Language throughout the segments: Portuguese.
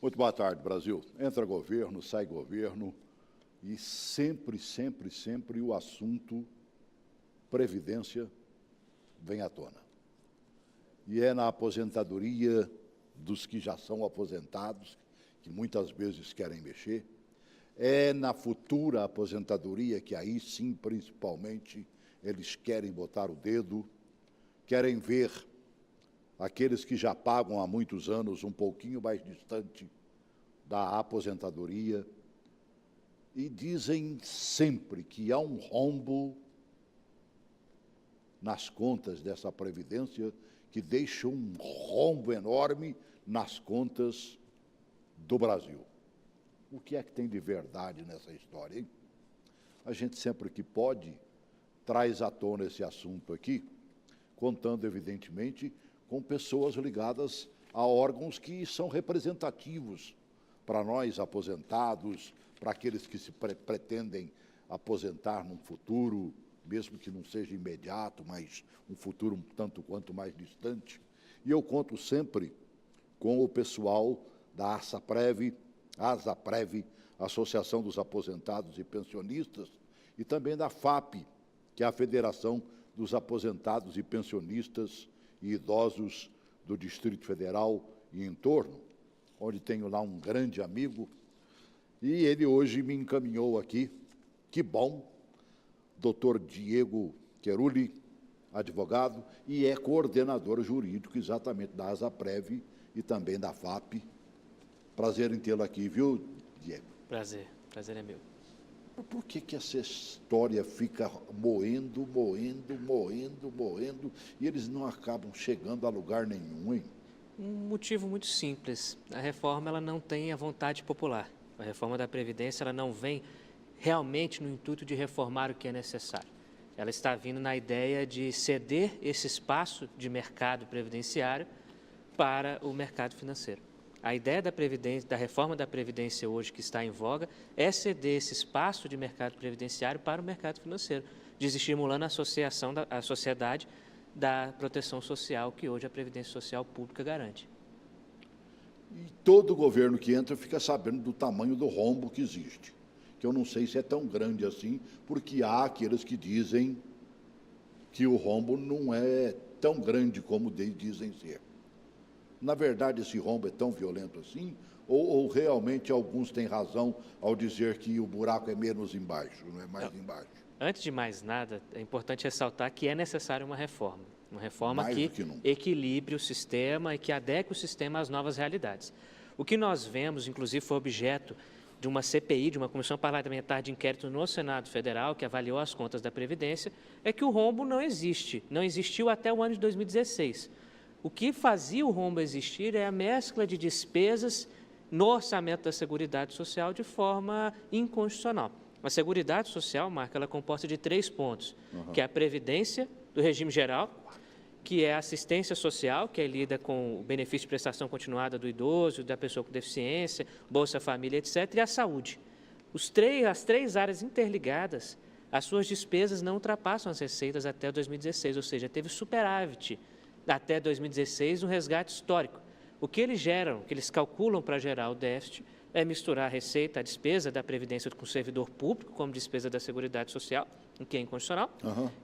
Muito boa tarde, Brasil. Entra governo, sai governo e sempre o assunto Previdência vem à tona. E é na aposentadoria dos que já são aposentados, que muitas vezes querem mexer, é na futura aposentadoria que aí sim, principalmente, eles querem botar o dedo, querem ver aqueles que já pagam há muitos anos um pouquinho mais distante da aposentadoria e dizem sempre que há um rombo nas contas dessa Previdência que deixa um rombo enorme nas contas do Brasil. O que é que tem de verdade nessa história, hein? A gente sempre que pode traz à tona esse assunto aqui, contando, evidentemente, com pessoas ligadas a órgãos que são representativos para nós aposentados, para aqueles que se pretendem aposentar num futuro, mesmo que não seja imediato, mas um futuro um tanto quanto mais distante. E eu conto sempre com o pessoal da ASAPREV, Associação dos Aposentados e Pensionistas, e também da FAP, que é a Federação dos Aposentados e Pensionistas e Idosos do Distrito Federal e entorno, onde tenho lá um grande amigo, e ele hoje me encaminhou aqui, que bom, doutor Diego Queruli, advogado, e é coordenador jurídico exatamente da ASAPREV e também da FAP. Prazer em tê-lo aqui, viu, Diego? Prazer é meu. Por que essa história fica moendo, e eles não acabam chegando a lugar nenhum, hein? Um motivo muito simples. A reforma ela não tem a vontade popular. A reforma da Previdência ela não vem realmente no intuito de reformar o que é necessário. Ela está vindo na ideia de ceder esse espaço de mercado previdenciário para o mercado financeiro. A ideia da reforma da Previdência hoje que está em voga é ceder esse espaço de mercado previdenciário para o mercado financeiro, desestimulando a sociedade da proteção social que hoje a Previdência Social Pública garante. E todo governo que entra fica sabendo do tamanho do rombo que existe, que eu não sei se é tão grande assim, porque há aqueles que dizem que o rombo não é tão grande como dizem ser. Na verdade, esse rombo é tão violento assim, ou realmente alguns têm razão ao dizer que o buraco é menos embaixo, não é mais embaixo? Antes de mais nada, é importante ressaltar que é necessária uma reforma Mais que do que nunca. equilibre o sistema e que adeque o sistema às novas realidades. O que nós vemos, inclusive, foi objeto de uma CPI, de uma Comissão Parlamentar de Inquérito no Senado Federal, que avaliou as contas da Previdência, é que o rombo não existe, não existiu até o ano de 2016. O que fazia o rombo existir é a mescla de despesas no orçamento da Seguridade Social de forma inconstitucional. A Seguridade Social, Marco, ela é composta de 3 pontos, que é a Previdência do regime geral, que é a assistência social, que lida com o benefício de prestação continuada do idoso, da pessoa com deficiência, Bolsa Família, etc., e a saúde. As três áreas interligadas, as suas despesas não ultrapassam as receitas até 2016, ou seja, teve superávit até 2016, um resgate histórico. O que eles geram, que eles calculam para gerar o déficit, é misturar a receita, a despesa da Previdência com o servidor público, como despesa da Seguridade Social, o que é inconstitucional,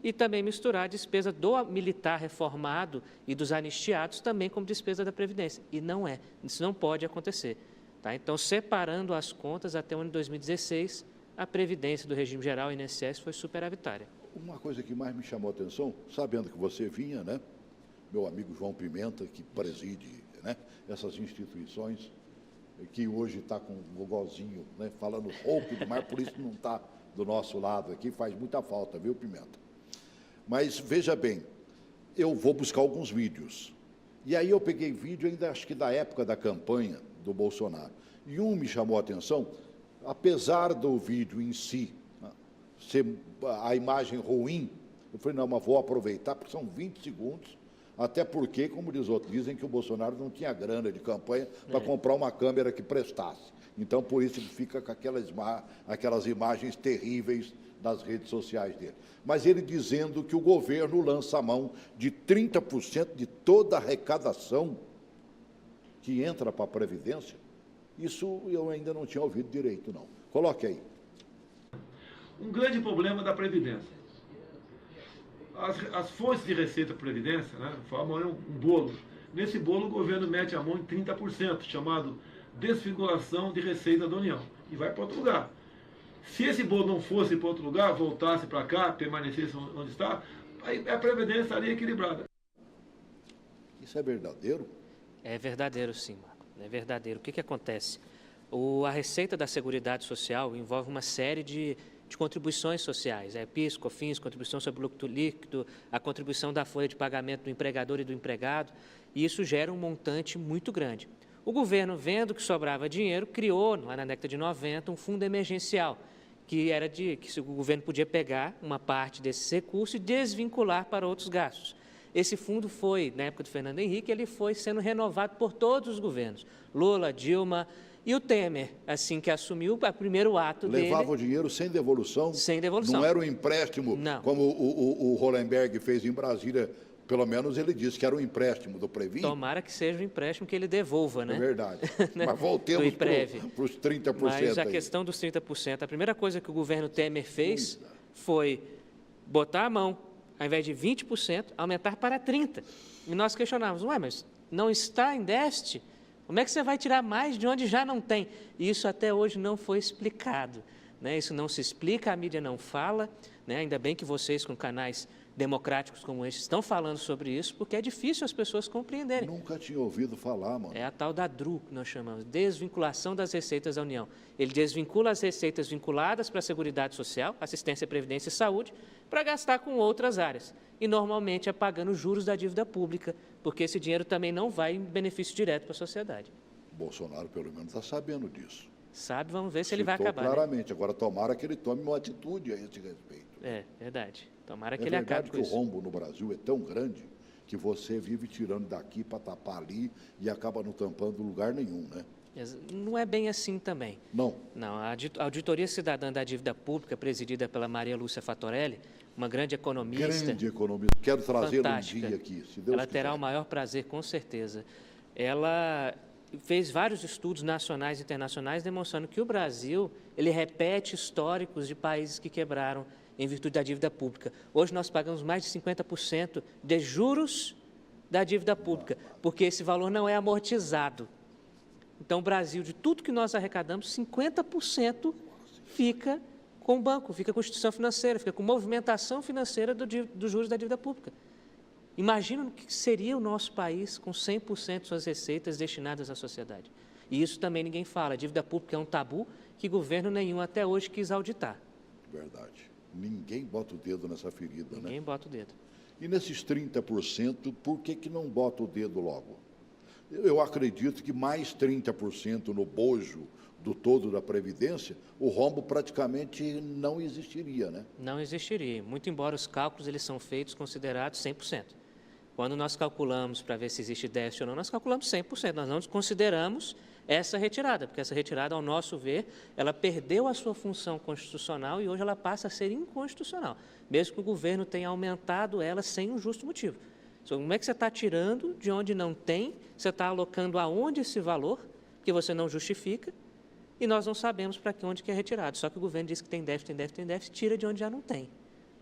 e também misturar a despesa do militar reformado e dos anistiados também como despesa da Previdência. E não é, isso não pode acontecer. Tá? Então, separando as contas, até o ano de 2016, a Previdência do regime geral, INSS, foi superavitária. Uma coisa que mais me chamou a atenção, sabendo que você vinha, né? Meu amigo João Pimenta, que preside, né, essas instituições, que hoje está com o gogozinho, né, falando rouco demais, por isso não está do nosso lado aqui, faz muita falta, viu, Pimenta? Mas, veja bem, eu vou buscar alguns vídeos. E aí eu peguei vídeo ainda, acho que da época da campanha do Bolsonaro. E um me chamou a atenção, apesar do vídeo em si ser a imagem ruim, eu falei, não, mas vou aproveitar, porque são 20 segundos, até porque, como diz outro, dizem que o Bolsonaro não tinha grana de campanha para comprar uma câmera que prestasse. Então, por isso, ele fica com aquelas imagens terríveis das redes sociais dele. Mas ele dizendo que o governo lança a mão de 30% de toda a arrecadação que entra para a Previdência. Isso eu ainda não tinha ouvido direito, não. Coloque aí. Um grande problema da Previdência. As fontes de receita da Previdência, né, formam um bolo. Nesse bolo, o governo mete a mão em 30%, chamado desvinculação de receita da União, e vai para outro lugar. Se esse bolo não fosse para outro lugar, voltasse para cá, permanecesse onde está, aí a Previdência estaria equilibrada. Isso é verdadeiro? É verdadeiro, sim, Marco. É verdadeiro. O que acontece? A receita da Seguridade Social envolve uma série de contribuições sociais, PIS, COFINS, contribuição sobre lucro líquido, a contribuição da folha de pagamento do empregador e do empregado, e isso gera um montante muito grande. O governo, vendo que sobrava dinheiro, criou, lá na década de 90, um fundo emergencial, que o governo podia pegar uma parte desses recursos e desvincular para outros gastos. Esse fundo foi, na época do Fernando Henrique, ele foi sendo renovado por todos os governos, Lula, Dilma. E o Temer, assim que assumiu, o primeiro ato dele... Levava o dinheiro sem devolução? Sem devolução. Não era um empréstimo, não, como o Hollenberg fez em Brasília. Pelo menos ele disse que era um empréstimo do Previ. Tomara que seja um empréstimo que ele devolva, né? É verdade. Mas voltemos para os 30%. Mas a questão dos 30%, a primeira coisa que o governo Temer fez foi botar a mão, ao invés de 20%, aumentar para 30%. E nós questionávamos, mas não está em déficit? Como é que você vai tirar mais de onde já não tem? E isso até hoje não foi explicado, né? Isso não se explica, a mídia não fala, né? Ainda bem que vocês, com canais democráticos como este, estão falando sobre isso, porque é difícil as pessoas compreenderem. Nunca tinha ouvido falar, mano. É a tal da DRU, que nós chamamos, desvinculação das receitas da União. Ele desvincula as receitas vinculadas para a Seguridade Social, Assistência, Previdência e Saúde, para gastar com outras áreas. E, normalmente, é pagando juros da dívida pública, porque esse dinheiro também não vai em benefício direto para a sociedade. Bolsonaro, pelo menos, está sabendo disso. Sabe, vamos ver se ele vai acabar. Claramente. Né? Agora, tomara que ele tome uma atitude a esse respeito. É, verdade. Tomara que ele acabe com isso. É verdade que o rombo no Brasil é tão grande que você vive tirando daqui para tapar ali e acaba não tampando lugar nenhum, né? Não é bem assim também. Não? Não, a Auditoria Cidadã da Dívida Pública, presidida pela Maria Lúcia Fatorelli, uma grande economista. Grande economista. Quero trazê-la um dia aqui, se Deus ela quiser. terá o maior prazer, com certeza. Ela fez vários estudos nacionais e internacionais demonstrando que o Brasil, ele repete históricos de países que quebraram em virtude da dívida pública. Hoje nós pagamos mais de 50% de juros da dívida pública, porque esse valor não é amortizado. Então, o Brasil, de tudo que nós arrecadamos, 50% fica com o banco, fica com a instituição financeira, fica com movimentação financeira dos juros da dívida pública. Imagina o que seria o nosso país com 100% de suas receitas destinadas à sociedade. E isso também ninguém fala. A dívida pública é um tabu que governo nenhum até hoje quis auditar. Verdade. Ninguém bota o dedo nessa ferida, né? Ninguém bota o dedo. E nesses 30%, por que não bota o dedo logo? Eu acredito que mais 30% no bojo do todo da Previdência, o rombo praticamente não existiria, né? Não existiria, muito embora os cálculos eles são feitos considerados 100%. Quando nós calculamos para ver se existe déficit ou não, nós calculamos 100%, nós não consideramos essa retirada, porque essa retirada, ao nosso ver, ela perdeu a sua função constitucional e hoje ela passa a ser inconstitucional, mesmo que o governo tenha aumentado ela sem um justo motivo. Então, como é que você está tirando de onde não tem, você está alocando aonde esse valor, que você não justifica, e nós não sabemos para onde que é retirado. Só que o governo diz que tem déficit, tira de onde já não tem.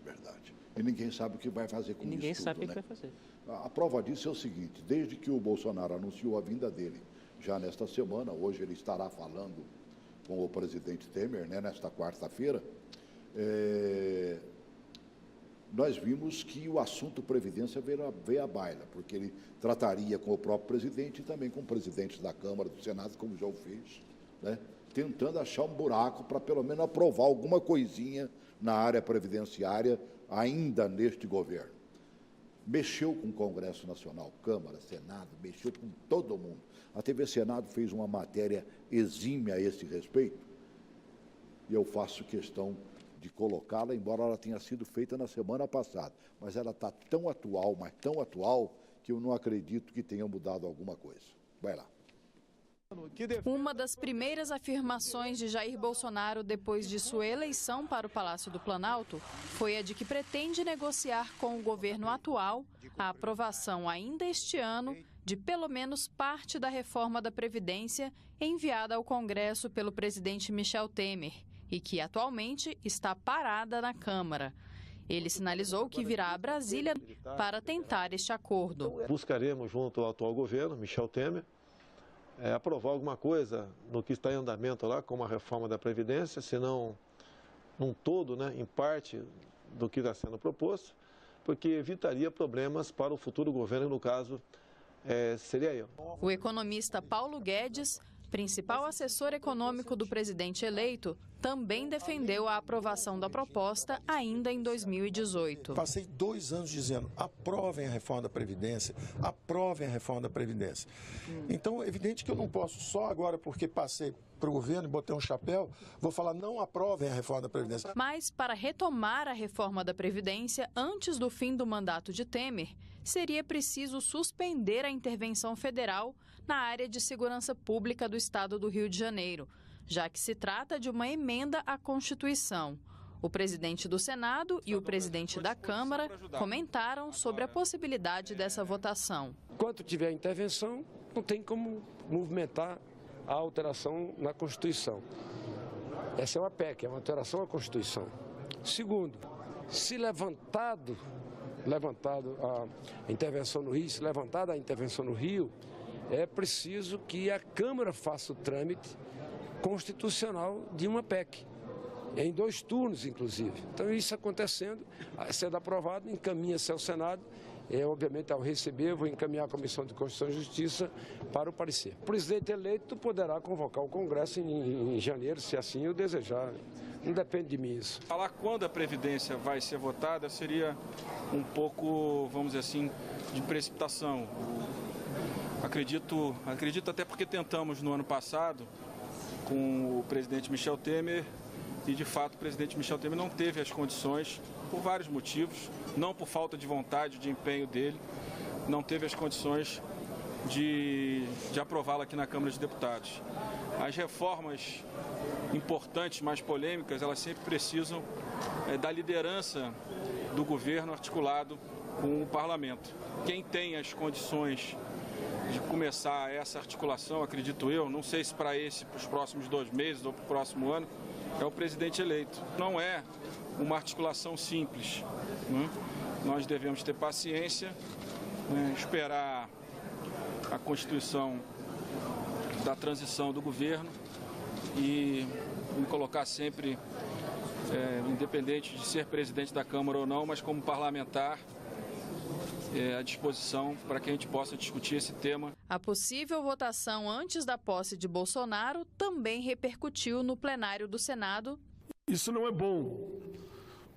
Verdade. E ninguém sabe o que vai fazer com isso. Ninguém sabe o né? que vai fazer. A prova disso é o seguinte, desde que o Bolsonaro anunciou a vinda dele, já nesta semana, hoje ele estará falando com o presidente Temer, né, nesta quarta-feira, nós vimos que o assunto Previdência veio à baila, porque ele trataria com o próprio presidente e também com o presidente da Câmara, do Senado, como já o fez, né, tentando achar um buraco para pelo menos aprovar alguma coisinha na área previdenciária ainda neste governo. Mexeu com o Congresso Nacional, Câmara, Senado, mexeu com todo mundo. A TV Senado fez uma matéria exímia a esse respeito e eu faço questão de colocá-la, embora ela tenha sido feita na semana passada. Mas ela está tão atual, mas tão atual, que eu não acredito que tenha mudado alguma coisa. Vai lá. Uma das primeiras afirmações de Jair Bolsonaro depois de sua eleição para o Palácio do Planalto foi a de que pretende negociar com o governo atual a aprovação ainda este ano de pelo menos parte da reforma da Previdência enviada ao Congresso pelo presidente Michel Temer e que atualmente está parada na Câmara. Ele sinalizou que virá a Brasília para tentar este acordo. Buscaremos, junto ao atual governo, Michel Temer, aprovar alguma coisa no que está em andamento lá, como a reforma da Previdência, se não num todo, em parte do que está sendo proposto, porque evitaria problemas para o futuro governo, no caso, seria eu. O economista Paulo Guedes, principal assessor econômico do presidente eleito, também defendeu a aprovação da proposta ainda em 2018. Passei 2 anos dizendo, aprovem a reforma da Previdência, aprovem a reforma da Previdência. Então, é evidente que eu não posso só agora, porque passei para o governo e botei um chapéu, vou falar não aprovem a reforma da Previdência. Mas, para retomar a reforma da Previdência antes do fim do mandato de Temer, seria preciso suspender a intervenção federal na área de segurança pública do estado do Rio de Janeiro, já que se trata de uma emenda à Constituição. O presidente do Senado e o presidente da Câmara comentaram sobre a possibilidade dessa votação. Enquanto tiver intervenção, não tem como movimentar a alteração na Constituição. Essa é uma PEC, é uma alteração à Constituição. Segundo, se levantada a intervenção no Rio, se levantada a intervenção no Rio, é preciso que a Câmara faça o trâmite constitucional de uma PEC, em 2 turnos, inclusive. Então, isso acontecendo, sendo aprovado, encaminha-se ao Senado. Obviamente, ao receber, vou encaminhar à Comissão de Constituição e Justiça para o parecer. O presidente eleito poderá convocar o Congresso em janeiro, se assim o desejar. Não depende de mim isso. Falar quando a Previdência vai ser votada seria um pouco, vamos dizer assim, de precipitação. Acredito até porque tentamos no ano passado com o presidente Michel Temer e, de fato, o presidente Michel Temer não teve as condições, por vários motivos, não por falta de vontade, de empenho dele, não teve as condições de aprová-la aqui na Câmara de Deputados. As reformas importantes, mais polêmicas, elas sempre precisam da liderança do governo articulado com o parlamento. Quem tem as condições de começar essa articulação, acredito eu, não sei se para os próximos 2 meses ou para o próximo ano, é o presidente eleito. Não é uma articulação simples, né? Nós devemos ter paciência, esperar a constituição da transição do governo e me colocar sempre, independente de ser presidente da Câmara ou não, mas como parlamentar, à disposição para que a gente possa discutir esse tema. A possível votação antes da posse de Bolsonaro também repercutiu no plenário do Senado. Isso não é bom.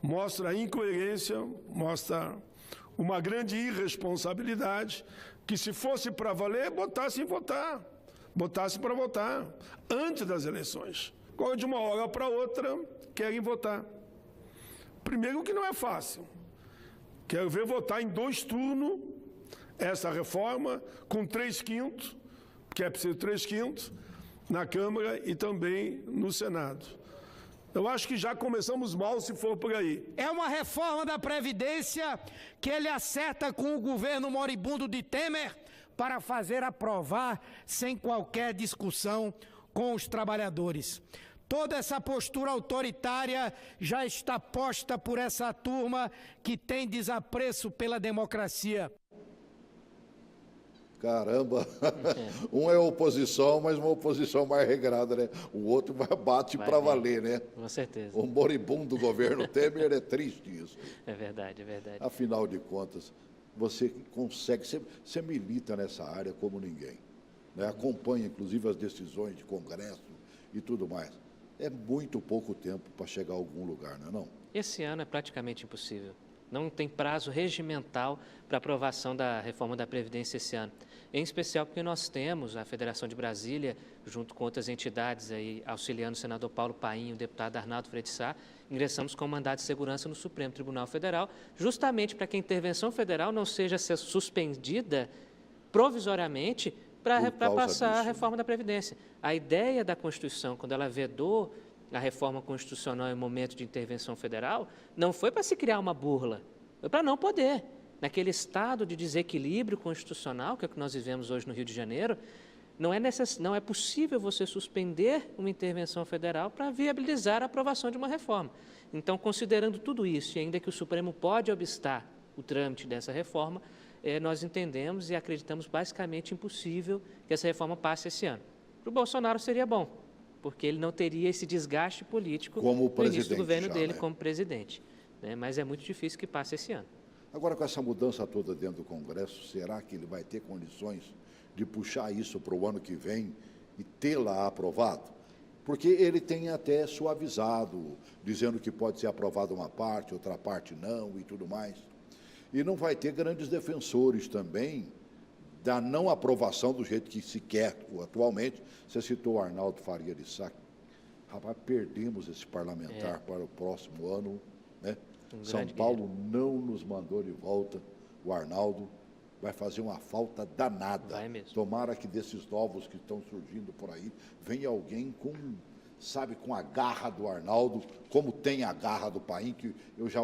Mostra a incoerência, mostra uma grande irresponsabilidade, que se fosse para valer, botasse para votar antes das eleições. Agora, de uma hora para outra, querem votar. Primeiro que não é fácil. Quero ver votar em 2 turnos essa reforma com 3/5, que é preciso 3/5, na Câmara e também no Senado. Eu acho que já começamos mal se for por aí. É uma reforma da Previdência que ele acerta com o governo moribundo de Temer para fazer aprovar sem qualquer discussão com os trabalhadores. Toda essa postura autoritária já está posta por essa turma que tem desapreço pela democracia. Caramba, um é oposição, mas uma oposição mais regrada, né? O outro bate para valer, né? Com certeza. O moribundo do governo Temer, é triste isso. É verdade, é verdade. Afinal de contas, você consegue, você milita nessa área como ninguém, né? Acompanha, inclusive, as decisões de Congresso e tudo mais. É muito pouco tempo para chegar a algum lugar, não é não? Esse ano é praticamente impossível. Não tem prazo regimental para aprovação da reforma da Previdência esse ano. Em especial porque nós temos a Federação de Brasília, junto com outras entidades, aí, auxiliando o senador Paulo Paim, o deputado Arnaldo Freire de Sá, ingressamos com mandado de segurança no Supremo Tribunal Federal, justamente para que a intervenção federal não seja suspendida provisoriamente para passar a reforma da Previdência. A ideia da Constituição, quando ela vedou a reforma constitucional em momento de intervenção federal, não foi para se criar uma burla, foi para não poder. naquele estado de desequilíbrio constitucional, que é o que nós vivemos hoje no Rio de Janeiro, não é possível você suspender uma intervenção federal para viabilizar a aprovação de uma reforma. Então, considerando tudo isso, e ainda que o Supremo pode obstar o trâmite dessa reforma, nós entendemos e acreditamos basicamente impossível que essa reforma passe esse ano. Para o Bolsonaro seria bom, porque ele não teria esse desgaste político no início do governo dele como presidente. Né? Mas é muito difícil que passe esse ano. Agora, com essa mudança toda dentro do Congresso, será que ele vai ter condições de puxar isso para o ano que vem e tê-la aprovado? Porque ele tem até suavizado, dizendo que pode ser aprovada uma parte, outra parte não e tudo mais. E não vai ter grandes defensores também da não aprovação do jeito que se quer atualmente. Você citou o Arnaldo Faria de Sá. Rapaz, perdemos esse parlamentar para o próximo ano, né? São Paulo não nos mandou de volta o Arnaldo. Vai fazer uma falta danada. Vai mesmo. Tomara que desses novos que estão surgindo por aí, venha alguém com, sabe, com a garra do Arnaldo, como tem a garra do Paim, que eu já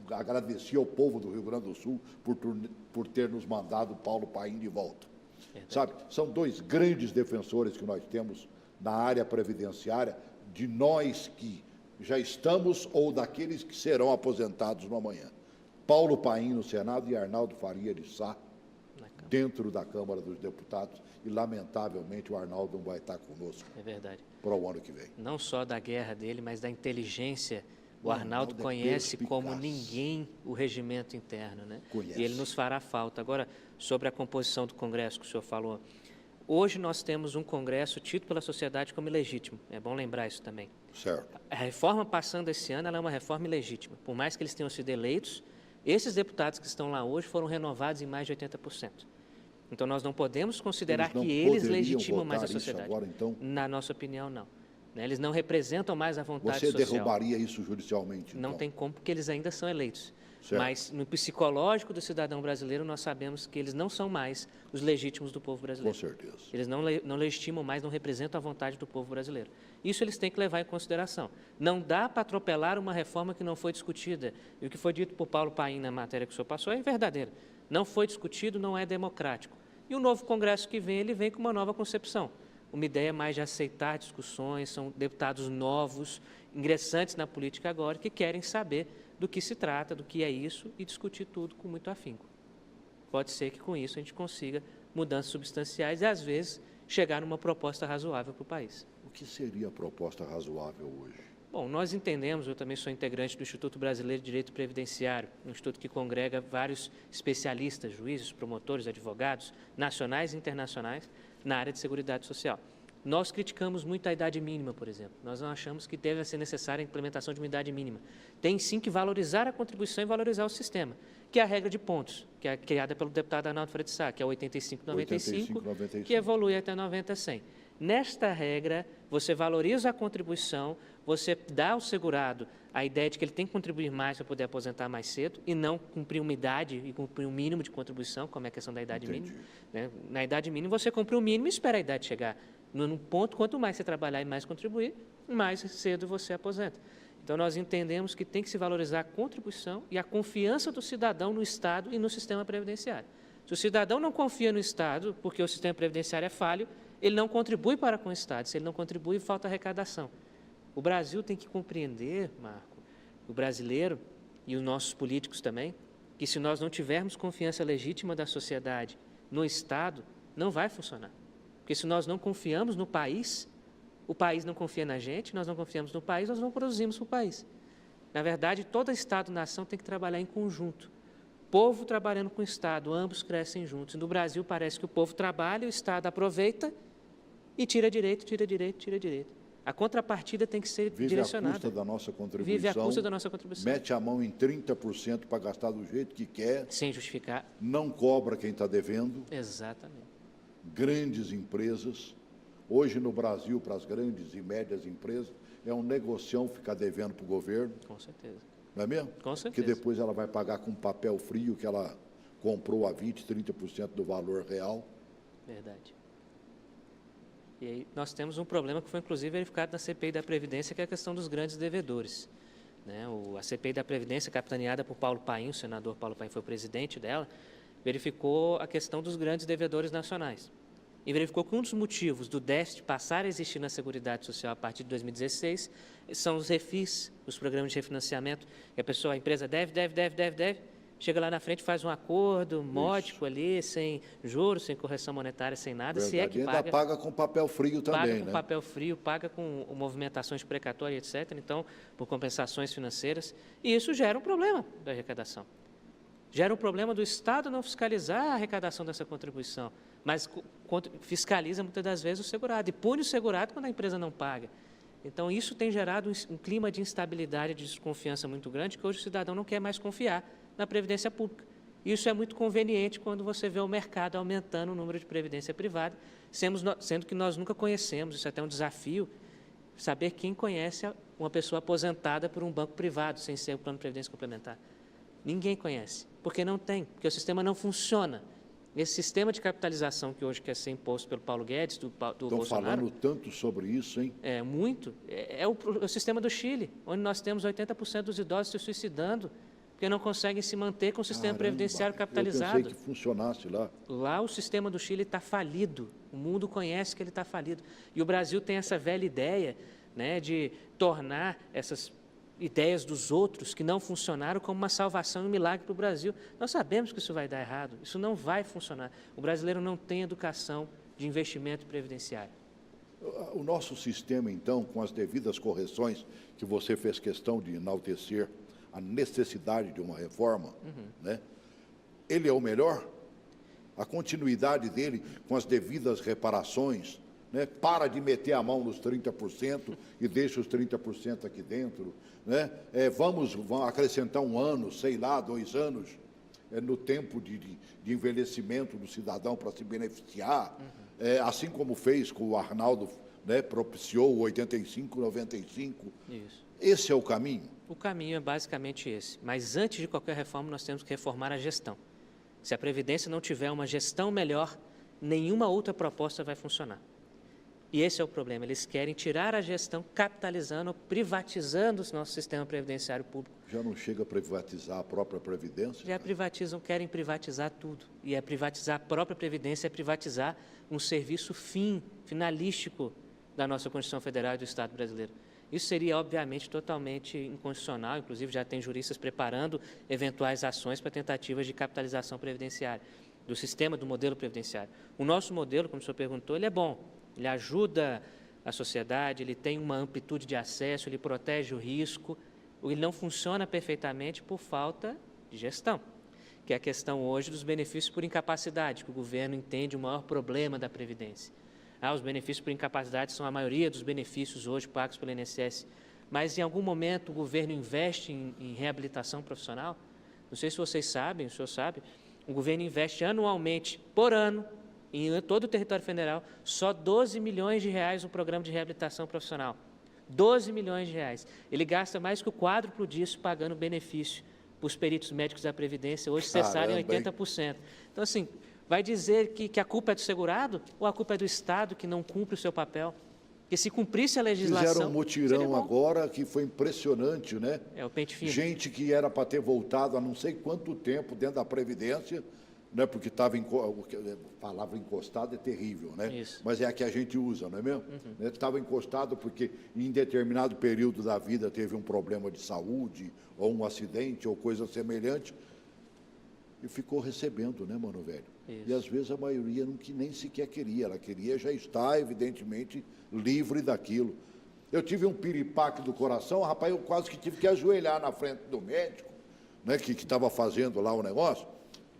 agradeci ao povo do Rio Grande do Sul por ter nos mandado Paulo Paim de volta. Sabe, são dois grandes defensores que nós temos na área previdenciária, de nós que já estamos ou daqueles que serão aposentados no amanhã. Paulo Paim no Senado e Arnaldo Faria de Sá dentro da Câmara dos Deputados, e lamentavelmente o Arnaldo não vai estar conosco. É verdade. Para o ano que vem. Não só da guerra dele, mas da inteligência. O Arnaldo conhece como ninguém o regimento interno, né? Conhece. E ele nos fará falta. Agora, sobre a composição do Congresso que o senhor falou, hoje nós temos um Congresso tido pela sociedade como ilegítimo. É bom lembrar isso também. Certo. A reforma passando esse ano, ela é uma reforma ilegítima. Por mais que eles tenham sido eleitos, esses deputados que estão lá hoje foram renovados em mais de 80%. Então, nós não podemos considerar que eles legitimam mais a sociedade. Agora, então? Na nossa opinião, não. Eles não representam mais a vontade social. Você derrubaria isso judicialmente? Não então? tem como, porque eles ainda são eleitos. Certo. Mas, no psicológico do cidadão brasileiro, nós sabemos que eles não são mais os legítimos do povo brasileiro. Com certeza. Eles não legitimam mais, não representam a vontade do povo brasileiro. Isso eles têm que levar em consideração. Não dá para atropelar uma reforma que não foi discutida. E o que foi dito por Paulo Paim na matéria que o senhor passou é verdadeiro. Não foi discutido, não é democrático. E o novo Congresso que vem, ele vem com uma nova concepção. Uma ideia mais de aceitar discussões, são deputados novos, ingressantes na política agora, que querem saber do que se trata, do que é isso, e discutir tudo com muito afinco. Pode ser que com isso a gente consiga mudanças substanciais e, às vezes, chegar numa proposta razoável para o país. O que seria a proposta razoável hoje? Bom, nós entendemos, eu também sou integrante do Instituto Brasileiro de Direito Previdenciário, um instituto que congrega vários especialistas, juízes, promotores, advogados, nacionais e internacionais, na área de seguridade social. Nós criticamos muito a idade mínima, por exemplo. Nós não achamos que deve ser necessária a implementação de uma idade mínima. Tem sim que valorizar a contribuição e valorizar o sistema, que é a regra de pontos, que é criada pelo deputado Arnaldo Faria de Sá, que é o 85-95, que evolui até 90-100. Nesta regra, você valoriza a contribuição, você dá ao segurado a ideia de que ele tem que contribuir mais para poder aposentar mais cedo e não cumprir uma idade e cumprir um mínimo de contribuição, como é a questão da idade mínima. Né? Na idade mínima, você cumpre o mínimo e espera a idade chegar. Num ponto, quanto mais você trabalhar e mais contribuir, mais cedo você aposenta. Então, nós entendemos que tem que se valorizar a contribuição e a confiança do cidadão no Estado e no sistema previdenciário. Se o cidadão não confia no Estado, porque o sistema previdenciário é falho, ele não contribui para com o Estado. Se ele não contribui, falta arrecadação. O Brasil tem que compreender, Marco, o brasileiro e os nossos políticos também, que se nós não tivermos confiança legítima da sociedade no Estado, não vai funcionar. Porque se nós não confiamos no país, o país não confia na gente, nós não confiamos no país, nós não produzimos para o país. Na verdade, todo Estado e nação tem que trabalhar em conjunto. Povo trabalhando com o Estado, ambos crescem juntos. No Brasil, parece que o povo trabalha, o Estado aproveita e tira direito, tira direito, tira direito. A contrapartida tem que ser direcionada. Vive à custa da nossa contribuição. Vive à custa da nossa contribuição. Mete a mão em 30% para gastar do jeito que quer. Sem justificar. Não cobra quem está devendo. Exatamente. Grandes empresas. Hoje no Brasil, para as grandes e médias empresas, é um negocião ficar devendo para o governo. Com certeza. Não é mesmo? Com certeza. Que depois ela vai pagar com papel frio que ela comprou a 20%, 30% do valor real. Verdade. E aí nós temos um problema que foi, inclusive, verificado na CPI da Previdência, que é a questão dos grandes devedores. né, a CPI da Previdência, capitaneada por Paulo Paim, o senador Paulo Paim foi o presidente dela, verificou a questão dos grandes devedores nacionais. E verificou que um dos motivos do déficit passar a existir na Seguridade Social a partir de 2016 são os refis, os programas de refinanciamento, que a empresa deve, chega lá na frente, faz um acordo módico ali, sem juros, sem correção monetária, sem nada, Verdade. se é que paga. Ainda paga com papel frio também, paga com né? papel frio, paga com movimentações precatórias, etc., então, por compensações financeiras, e isso gera um problema da arrecadação. Gera um problema do Estado não fiscalizar a arrecadação dessa contribuição, mas fiscaliza muitas das vezes o segurado e pune o segurado quando a empresa não paga. Então, isso tem gerado um clima de instabilidade, de desconfiança muito grande, que hoje o cidadão não quer mais confiar na Previdência Pública. Isso é muito conveniente quando você vê o mercado aumentando o número de previdência privada, sendo que nós nunca conhecemos, isso é até um desafio, saber quem conhece uma pessoa aposentada por um banco privado, sem ser o plano de previdência complementar. Ninguém conhece, porque não tem, porque o sistema não funciona. Esse sistema de capitalização que hoje quer ser imposto pelo Paulo Guedes, do Bolsonaro... Estão falando tanto sobre isso, hein? É, muito. É o sistema do Chile, onde nós temos 80% dos idosos se suicidando, porque não conseguem se manter com o sistema previdenciário capitalizado. Eu pensei que funcionasse lá. Lá o sistema do Chile está falido, o mundo conhece que ele está falido. E o Brasil tem essa velha ideia, né, de tornar essas ideias dos outros que não funcionaram como uma salvação e um milagre para o Brasil. Nós sabemos que isso vai dar errado, isso não vai funcionar. O brasileiro não tem educação de investimento previdenciário. O nosso sistema, então, com as devidas correções que você fez questão de enaltecer, a necessidade de uma reforma, né? Ele é o melhor? A continuidade dele com as devidas reparações, né? Para de meter a mão nos 30% e deixa os 30% aqui dentro, né? Vamos acrescentar 1 ano, sei lá, 2 anos, no tempo de envelhecimento do cidadão para se beneficiar, assim como fez com o Arnaldo, né? Propiciou o 85-95. Isso. Esse é o caminho? O caminho é basicamente esse. Mas antes de qualquer reforma, nós temos que reformar a gestão. Se a Previdência não tiver uma gestão melhor, nenhuma outra proposta vai funcionar. E esse é o problema. Eles querem tirar a gestão, capitalizando, privatizando o nosso sistema previdenciário público. Já não chega a privatizar a própria Previdência? Já privatizam, querem privatizar tudo. E é privatizar a própria Previdência, é privatizar um serviço finalístico da nossa Constituição Federal e do Estado brasileiro. Isso seria, obviamente, totalmente inconstitucional, inclusive já tem juristas preparando eventuais ações para tentativas de capitalização previdenciária, do sistema, do modelo previdenciário. O nosso modelo, como o senhor perguntou, ele é bom, ele ajuda a sociedade, ele tem uma amplitude de acesso, ele protege o risco, ele não funciona perfeitamente por falta de gestão, que é a questão hoje dos benefícios por incapacidade, que o governo entende o maior problema da Previdência. Os benefícios por incapacidade são a maioria dos benefícios hoje pagos pelo INSS, mas em algum momento o governo investe em reabilitação profissional? Não sei se vocês sabem, o senhor sabe, o governo investe anualmente, por ano, em todo o território federal, só 12 milhões de reais no programa de reabilitação profissional. 12 milhões de reais. Ele gasta mais que o quádruplo disso pagando benefício para os peritos médicos da Previdência, hoje cessaram em 80%. Então, assim, vai dizer que a culpa é do segurado ou a culpa é do Estado que não cumpre o seu papel? Porque se cumprisse a legislação... Fizeram um mutirão agora que foi impressionante, né? É o pente fino. Gente que era para ter voltado há não sei quanto tempo dentro da Previdência, né? Porque estava... A palavra encostado é terrível, né? Isso. Mas é a que a gente usa, não é mesmo? Estava encostado porque em determinado período da vida teve um problema de saúde, ou um acidente, ou coisa semelhante, e ficou recebendo, né, mano velho? Isso. E às vezes a maioria nem sequer queria, ela queria já estar, evidentemente, livre daquilo. Eu tive um piripaque do coração, rapaz, eu quase que tive que ajoelhar na frente do médico, né, que estava fazendo lá o negócio,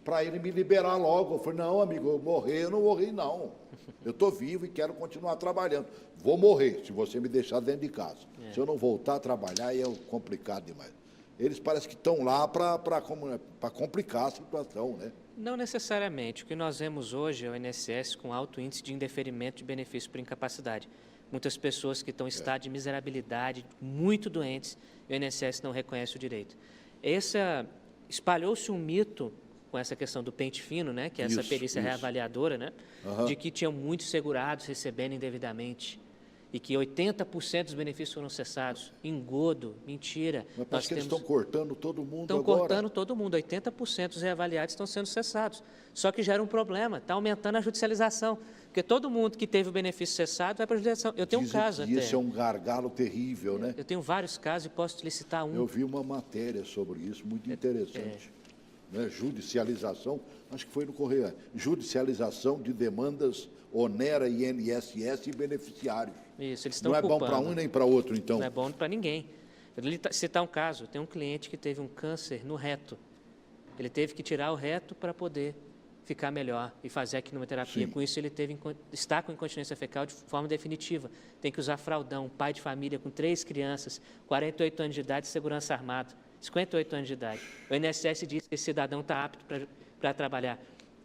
para ele me liberar logo. Eu falei, não, amigo, eu não morri, não. Eu estou vivo e quero continuar trabalhando. Vou morrer se você me deixar dentro de casa. Se eu não voltar a trabalhar, aí é complicado demais. Eles parecem que estão lá para complicar a situação, né? Não necessariamente. O que nós vemos hoje é o INSS com alto índice de indeferimento de benefício por incapacidade. Muitas pessoas que estão em estado de miserabilidade, muito doentes, e o INSS não reconhece o direito. Espalhou-se um mito com essa questão do pente fino, né, que é essa perícia reavaliadora, né, de que tinham muitos segurados recebendo indevidamente. e que 80% dos benefícios foram cessados. Engodo, mentira. Mas parece que eles estão cortando todo mundo agora. Estão cortando todo mundo, 80% dos reavaliados estão sendo cessados. Só que gera um problema, está aumentando a judicialização, porque todo mundo que teve o benefício cessado vai para a judicialização. Eu tenho um caso até. Isso é um gargalo terrível, né? Eu tenho vários casos e posso te licitar um. Eu vi uma matéria sobre isso, muito interessante. Né? Judicialização, acho que foi no Correio, judicialização de demandas onera INSS e beneficiários. Isso, eles estão Não é bom para um nem para outro, então. Não é bom para ninguém. Eu vou citar um caso, tem um cliente que teve um câncer no reto. Ele teve que tirar o reto para poder ficar melhor e fazer a quimioterapia. Sim. Com isso, ele está com incontinência fecal de forma definitiva. Tem que usar fraldão, um pai de família com 3 crianças, 48 anos de idade, segurança armado, 58 anos de idade. O INSS diz que esse cidadão está apto para trabalhar.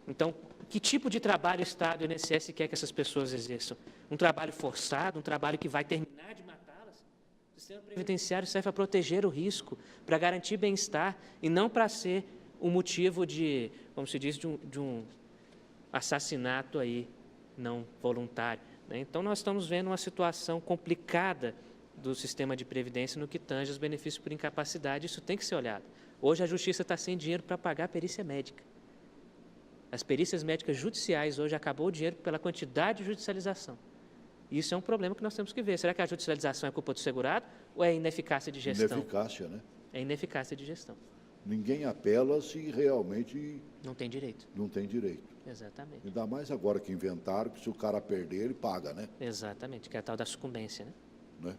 Então, que tipo de trabalho o Estado e o INSS quer que essas pessoas exerçam? Um trabalho forçado, um trabalho que vai terminar de matá-las? O sistema previdenciário serve para proteger o risco, para garantir bem-estar e não para ser um motivo de, como se diz, de um assassinato aí não voluntário, né? Então, nós estamos vendo uma situação complicada do sistema de previdência no que tange os benefícios por incapacidade. Isso tem que ser olhado. Hoje, a Justiça está sem dinheiro para pagar a perícia médica. As perícias médicas judiciais hoje acabou o dinheiro pela quantidade de judicialização. Isso é um problema que nós temos que ver. Será que a judicialização é culpa do segurado ou é ineficácia de gestão? Ineficácia, né? É ineficácia de gestão. Ninguém apela se realmente... Não tem direito. Não tem direito. Exatamente. Ainda mais agora que inventaram que se o cara perder, ele paga, né? Exatamente, que é a tal da sucumbência, né?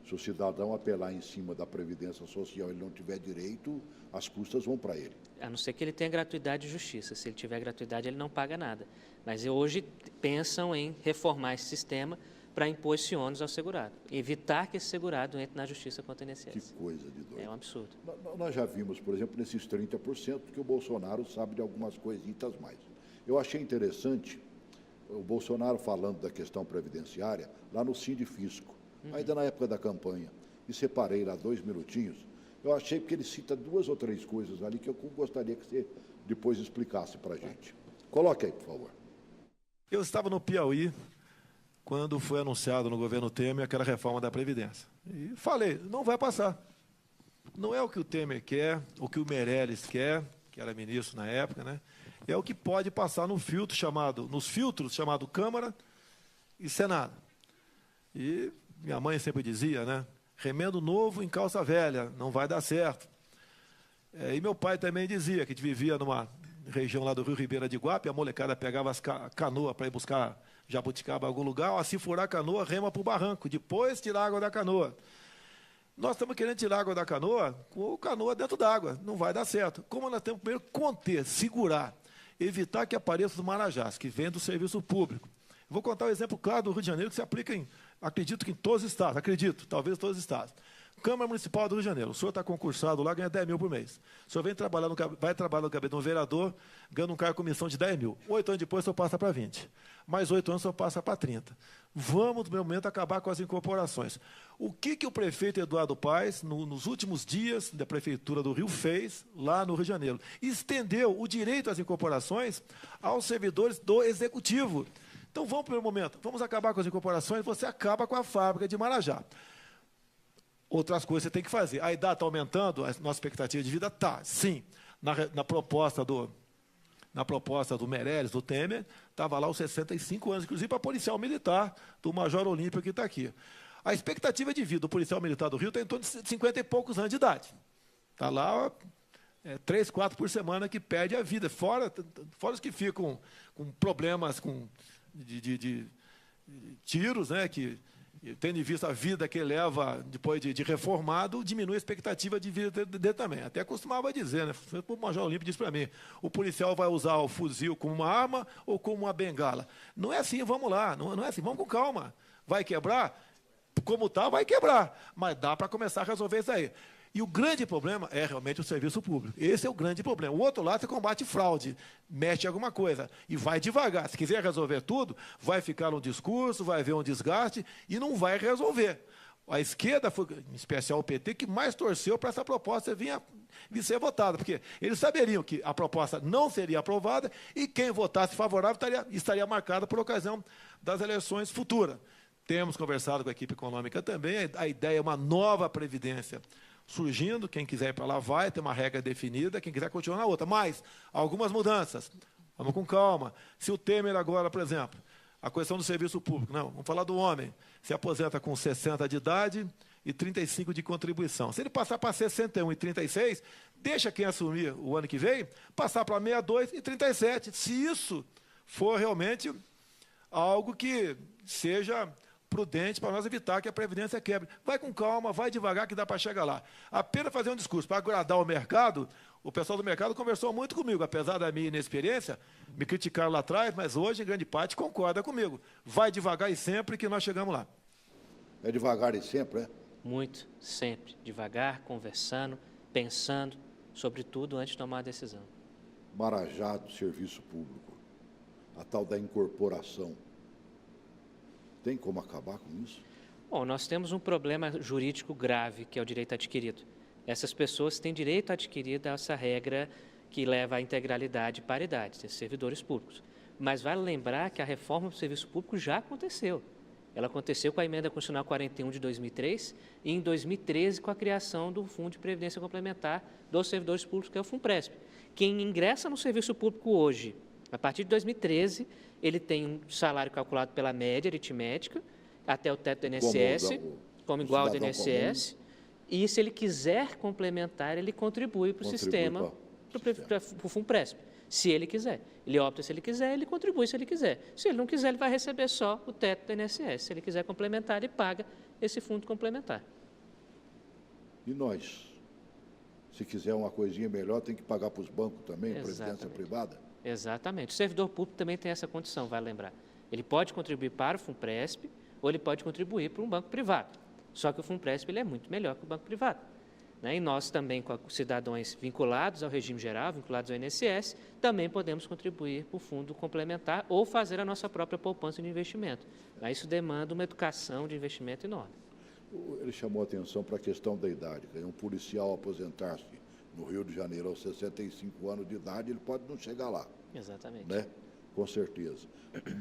Se o cidadão apelar em cima da Previdência Social e ele não tiver direito, as custas vão para ele. A não ser que ele tenha gratuidade de justiça. Se ele tiver gratuidade, ele não paga nada. Mas hoje pensam em reformar esse sistema para impor esse ônus ao segurado. Evitar que esse segurado entre na justiça contra o INSS. Que coisa de doido. É um absurdo. Nós já vimos, por exemplo, nesses 30%, que o Bolsonaro sabe de algumas coisitas mais. Eu achei interessante o Bolsonaro falando da questão previdenciária lá no Sindifisco, ainda na época da campanha. E separei lá 2 minutinhos. Eu achei que ele cita 2 ou 3 coisas ali que eu gostaria que você depois explicasse para a gente. Coloque aí, por favor. Eu estava no Piauí quando foi anunciado no governo Temer aquela reforma da Previdência. E falei, não vai passar. Não é o que o Temer quer, o que o Meirelles quer, que era ministro na época, né? É o que pode passar nos filtros chamado Câmara e Senado. E minha mãe sempre dizia, né? Remendo novo em calça velha, não vai dar certo. E meu pai também dizia que a gente vivia numa região lá do Rio Ribeira de Guape, a molecada pegava as canoas para ir buscar jabuticaba em algum lugar, se furar a canoa, rema para o barranco, depois tirar a água da canoa. Nós estamos querendo tirar a água da canoa com a canoa dentro d'água, não vai dar certo. Como nós temos que primeiro conter, segurar, evitar que apareçam os marajás, que vêm do serviço público. Vou contar um exemplo claro do Rio de Janeiro, que se aplica acredito que em todos os estados, talvez todos os estados. Câmara Municipal do Rio de Janeiro, o senhor está concursado lá, ganha 10 mil por mês. O senhor vai trabalhar no gabinete de um vereador, ganha um cargo de comissão de 10 mil. 8 anos depois, o senhor passa para 20. Mais 8 anos, o senhor passa para 30. Vamos, no meu momento, acabar com as incorporações. O que o prefeito Eduardo Paes, nos últimos dias da Prefeitura do Rio, fez lá no Rio de Janeiro? Estendeu o direito às incorporações aos servidores do Executivo. Então, vamos, no primeiro momento, vamos acabar com as incorporações, você acaba com a fábrica de Marajá. Outras coisas você tem que fazer. A idade está aumentando, a nossa expectativa de vida está, sim. Na proposta do Meirelles, do Temer, estava lá os 65 anos, inclusive para policial militar do Major Olímpio que está aqui. A expectativa de vida do policial militar do Rio está em torno de 50 e poucos anos de idade. Está lá 3, 4 por semana que perde a vida, fora os que ficam com problemas de tiros, né, que tendo em vista a vida que ele leva depois de reformado, diminui a expectativa de vida dele também. Até costumava dizer, né? O Major Olímpio disse para mim, o policial vai usar o fuzil como uma arma ou como uma bengala? Não é assim, vamos lá, não é assim, vamos com calma. Vai quebrar? Como está, vai quebrar. Mas dá para começar a resolver isso aí. E o grande problema é realmente o serviço público. Esse é o grande problema. O outro lado, você combate fraude, mexe alguma coisa e vai devagar. Se quiser resolver tudo, vai ficar um discurso, vai haver um desgaste e não vai resolver. A esquerda, foi, em especial o PT, que mais torceu para essa proposta vir ser votada, porque eles saberiam que a proposta não seria aprovada e quem votasse favorável estaria marcada por ocasião das eleições futuras. Temos conversado com a equipe econômica também, a ideia é uma nova previdência surgindo, quem quiser ir para lá vai, tem uma regra definida, quem quiser continuar na outra. Mas, algumas mudanças, vamos com calma. Se o Temer agora, por exemplo, a questão do serviço público, não, vamos falar do homem, se aposenta com 60 de idade e 35 de contribuição. Se ele passar para 61 e 36, deixa quem assumir o ano que vem, passar para 62 e 37. Se isso for realmente algo que seja prudente para nós evitar que a Previdência quebre. Vai com calma, vai devagar que dá para chegar lá. Apenas fazer um discurso para agradar o mercado, o pessoal do mercado conversou muito comigo, apesar da minha inexperiência, me criticaram lá atrás, mas hoje, em grande parte, concorda comigo. Vai devagar e sempre que nós chegamos lá. É devagar e sempre, é? Muito, sempre. Devagar, conversando, pensando, sobre tudo antes de tomar a decisão. Marajá do serviço público, a tal da incorporação. Tem como acabar com isso? Bom, nós temos um problema jurídico grave, que é o direito adquirido. Essas pessoas têm direito adquirido a essa regra que leva à integralidade e paridade, esses servidores públicos. Mas vale lembrar que a reforma do serviço público já aconteceu. Ela aconteceu com a Emenda Constitucional 41 de 2003 e em 2013 com a criação do Fundo de Previdência Complementar dos Servidores Públicos, que é o FUNPRESP. Quem ingressa no serviço público hoje, a partir de 2013, ele tem um salário calculado pela média aritmética, até o teto do INSS, como igual ao do INSS, e se ele quiser complementar, ele contribui para o sistema, para o FUNPRESP, se ele quiser. Ele opta se ele quiser, ele contribui se ele quiser. Se ele não quiser, ele vai receber só o teto do INSS. Se ele quiser complementar, ele paga esse fundo complementar. E nós? Se quiser uma coisinha melhor, tem que pagar para os bancos também, previdência privada? Exatamente. O servidor público também tem essa condição, vale lembrar. Ele pode contribuir para o FUNPRESP ou ele pode contribuir para um banco privado. Só que o FUNPRESP ele é muito melhor que o banco privado. Né? E nós também, com cidadãos vinculados ao regime geral, vinculados ao INSS, também podemos contribuir para o fundo complementar ou fazer a nossa própria poupança de investimento. Isso demanda uma educação de investimento enorme. Ele chamou a atenção para a questão da idade. Um policial aposentar-se no Rio de Janeiro aos 65 anos de idade, ele pode não chegar lá. Exatamente. Né? Com certeza.